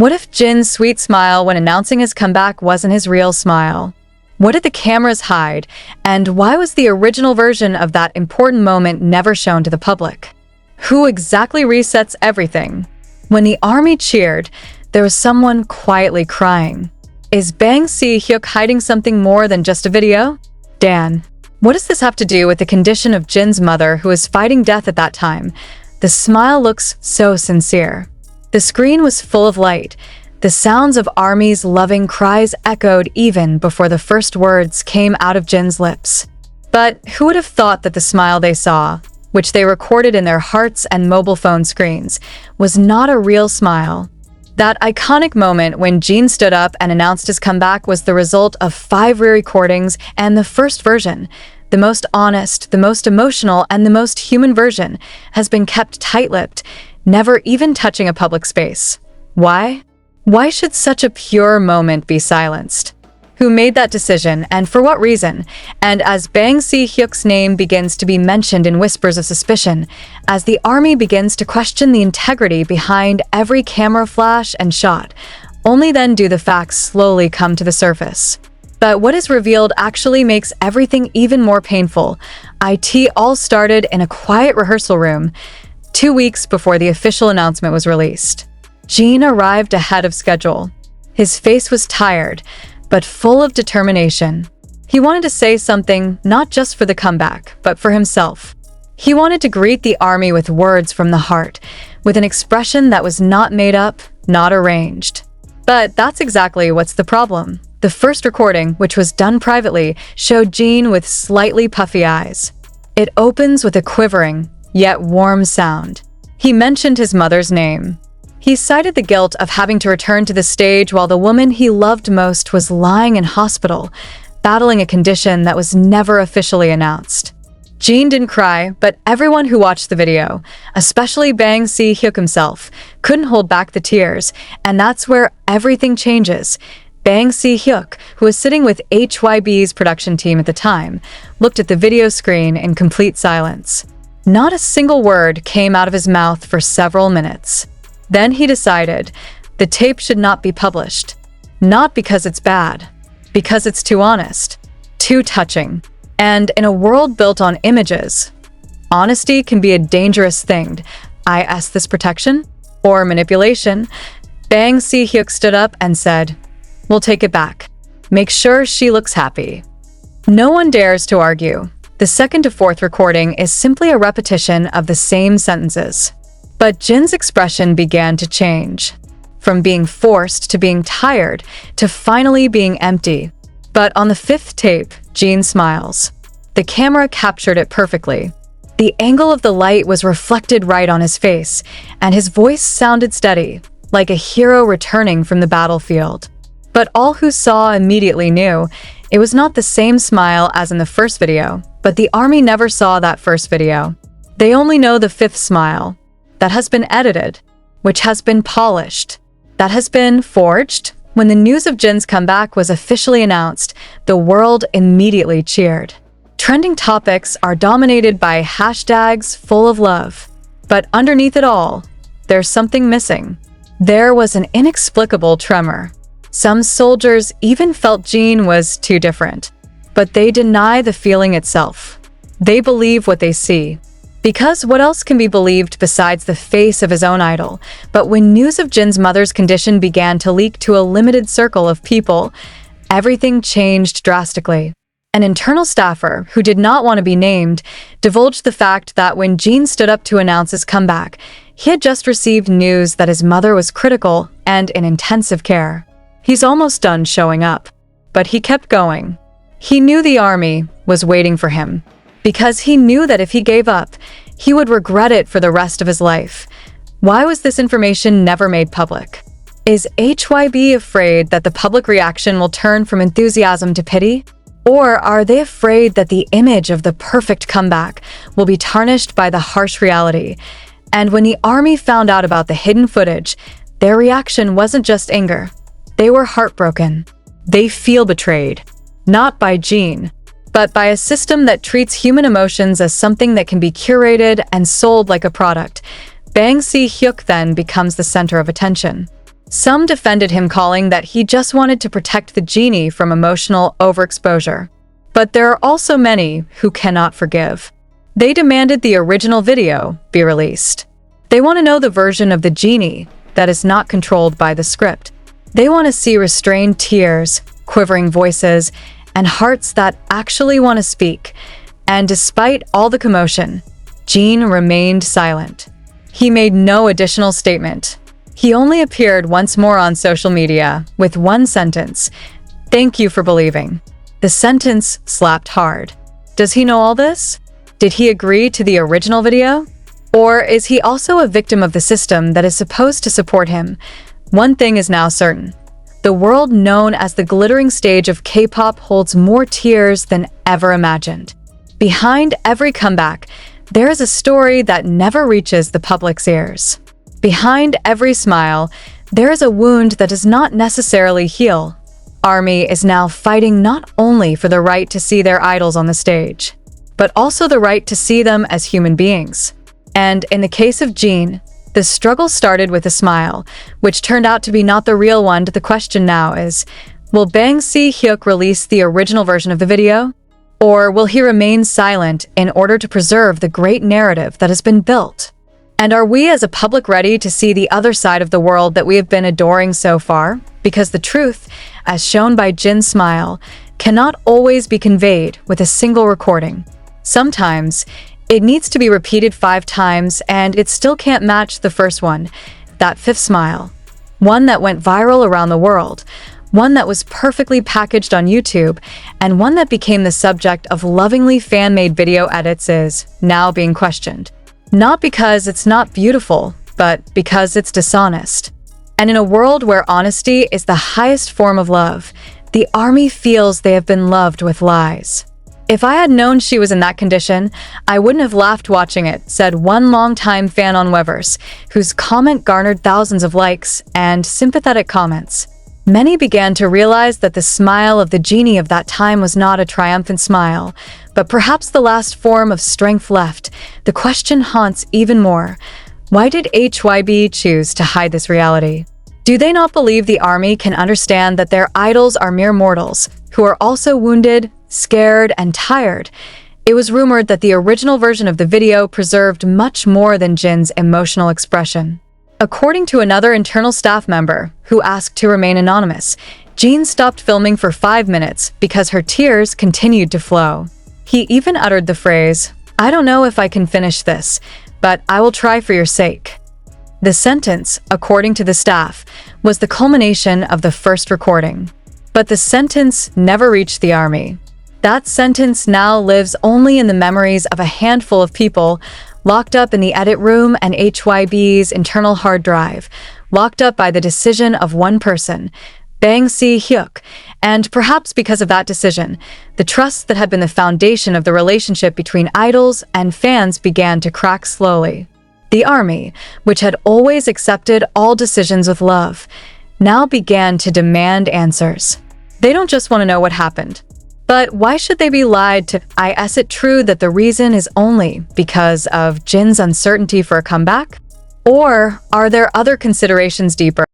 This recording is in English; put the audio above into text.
What if Jin's sweet smile when announcing his comeback wasn't his real smile? What did the cameras hide, and why was the original version of that important moment never shown to the public? Who exactly resets everything? When the army cheered, there was someone quietly crying. Is Bang Si-hyuk hiding something more than just a video? Dan, what does this have to do with the condition of Jin's mother who was fighting death at that time? The smile looks so sincere. The screen was full of light. The sounds of Army's loving cries echoed even before the first words came out of Jin's lips. But who would have thought that the smile they saw, which they recorded in their hearts and mobile phone screens, was not a real smile? That iconic moment when Jin stood up and announced his comeback was the result of 5 re-recordings, and the first version, the most honest, the most emotional, and the most human version, has been kept tight-lipped, never even touching a public space. Why? Why should such a pure moment be silenced? Who made that decision, and for what reason? And as Bang Si-hyuk's name begins to be mentioned in whispers of suspicion, as the army begins to question the integrity behind every camera flash and shot, only then do the facts slowly come to the surface. But what is revealed actually makes everything even more painful. It all started in a quiet rehearsal room, 2 weeks before the official announcement was released. Jin arrived ahead of schedule. His face was tired, but full of determination. He wanted to say something not just for the comeback, but for himself. He wanted to greet the army with words from the heart, with an expression that was not made up, not arranged. But that's exactly what's the problem. The first recording, which was done privately, showed Jin with slightly puffy eyes. It opens with a quivering, yet warm sound. He mentioned his mother's name. He cited the guilt of having to return to the stage while the woman he loved most was lying in hospital, battling a condition that was never officially announced. Jin didn't cry, but everyone who watched the video, especially Bang Si-hyuk himself, couldn't hold back the tears, and that's where everything changes. Bang Si-hyuk, who was sitting with HYB's production team at the time, looked at the video screen in complete silence. Not a single word came out of his mouth for several minutes. Then he decided the tape should not be published. Not because it's bad, because it's too honest, too touching. And in a world built on images, honesty can be a dangerous thing. Is this protection or manipulation? Bang Si-hyuk stood up and said, "We'll take it back. Make sure she looks happy." No one dares to argue. The second to fourth recording is simply a repetition of the same sentences. But Jin's expression began to change, from being forced to being tired to finally being empty. But on the 5th tape, Jin smiles. The camera captured it perfectly. The angle of the light was reflected right on his face, and his voice sounded steady, like a hero returning from the battlefield. But all who saw immediately knew it was not the same smile as in the first video, but the army never saw that first video. They only know the 5th smile. That has been edited, which has been polished, that has been forged. When the news of Jin's comeback was officially announced, the world immediately cheered. Trending topics are dominated by hashtags full of love. But underneath it all, there's something missing. There was an inexplicable tremor. Some soldiers even felt Jin was too different, but they deny the feeling itself. They believe what they see. Because what else can be believed besides the face of his own idol? But when news of Jin's mother's condition began to leak to a limited circle of people, everything changed drastically. An internal staffer, who did not want to be named, divulged the fact that when Jin stood up to announce his comeback, he had just received news that his mother was critical and in intensive care. He's almost done showing up. But he kept going. He knew the army was waiting for him. Because he knew that if he gave up, he would regret it for the rest of his life. Why was this information never made public? Is HYB afraid that the public reaction will turn from enthusiasm to pity? Or are they afraid that the image of the perfect comeback will be tarnished by the harsh reality? And when the army found out about the hidden footage, their reaction wasn't just anger. They were heartbroken. They feel betrayed. Not by Jin, but by a system that treats human emotions as something that can be curated and sold like a product. Bang Si-hyuk then becomes the center of attention. Some defended him, calling that he just wanted to protect the genie from emotional overexposure. But there are also many who cannot forgive. They demanded the original video be released. They want to know the version of the genie that is not controlled by the script. They want to see restrained tears, quivering voices, and hearts that actually want to speak. And despite all the commotion, Jin remained silent. He made no additional statement. He only appeared once more on social media with one sentence: "Thank you for believing." The sentence slapped hard. Does he know all this? Did he agree to the original video? Or is he also a victim of the system that is supposed to support him? One thing is now certain. The world known as the glittering stage of K-pop holds more tears than ever imagined. Behind every comeback, there is a story that never reaches the public's ears. Behind every smile, there is a wound that does not necessarily heal. ARMY is now fighting not only for the right to see their idols on the stage, but also the right to see them as human beings. And in the case of Jin, the struggle started with a smile, which turned out to be not the real one. The question now is, will Bang Si-hyuk release the original version of the video? Or will he remain silent in order to preserve the great narrative that has been built? And are we as a public ready to see the other side of the world that we have been adoring so far? Because the truth, as shown by Jin's smile, cannot always be conveyed with a single recording. Sometimes, it needs to be repeated 5 times and it still can't match the first one, that fifth smile. One that went viral around the world, one that was perfectly packaged on YouTube, and one that became the subject of lovingly fan-made video edits is now being questioned. Not because it's not beautiful, but because it's dishonest. And in a world where honesty is the highest form of love, the ARMY feels they have been loved with lies. "If I had known she was in that condition, I wouldn't have laughed watching it," said one longtime fan on Weverse, whose comment garnered thousands of likes and sympathetic comments. Many began to realize that the smile of the genie of that time was not a triumphant smile, but perhaps the last form of strength left. The question haunts even more. Why did HYB choose to hide this reality? Do they not believe the ARMY can understand that their idols are mere mortals, who are also wounded, scared, and tired? It was rumored that the original version of the video preserved much more than Jin's emotional expression. According to another internal staff member, who asked to remain anonymous, Jin stopped filming for 5 minutes because her tears continued to flow. He even uttered the phrase, "I don't know if I can finish this, but I will try for your sake." The sentence, according to the staff, was the culmination of the first recording. But the sentence never reached the ARMY. That sentence now lives only in the memories of a handful of people, locked up in the edit room and HYB's internal hard drive, locked up by the decision of one person, Bang Si-hyuk, and perhaps because of that decision, the trust that had been the foundation of the relationship between idols and fans began to crack slowly. The ARMY, which had always accepted all decisions with love, now began to demand answers. They don't just want to know what happened. But why should they be lied to? Is it true that the reason is only because of Jin's uncertainty for a comeback? Or are there other considerations deeper?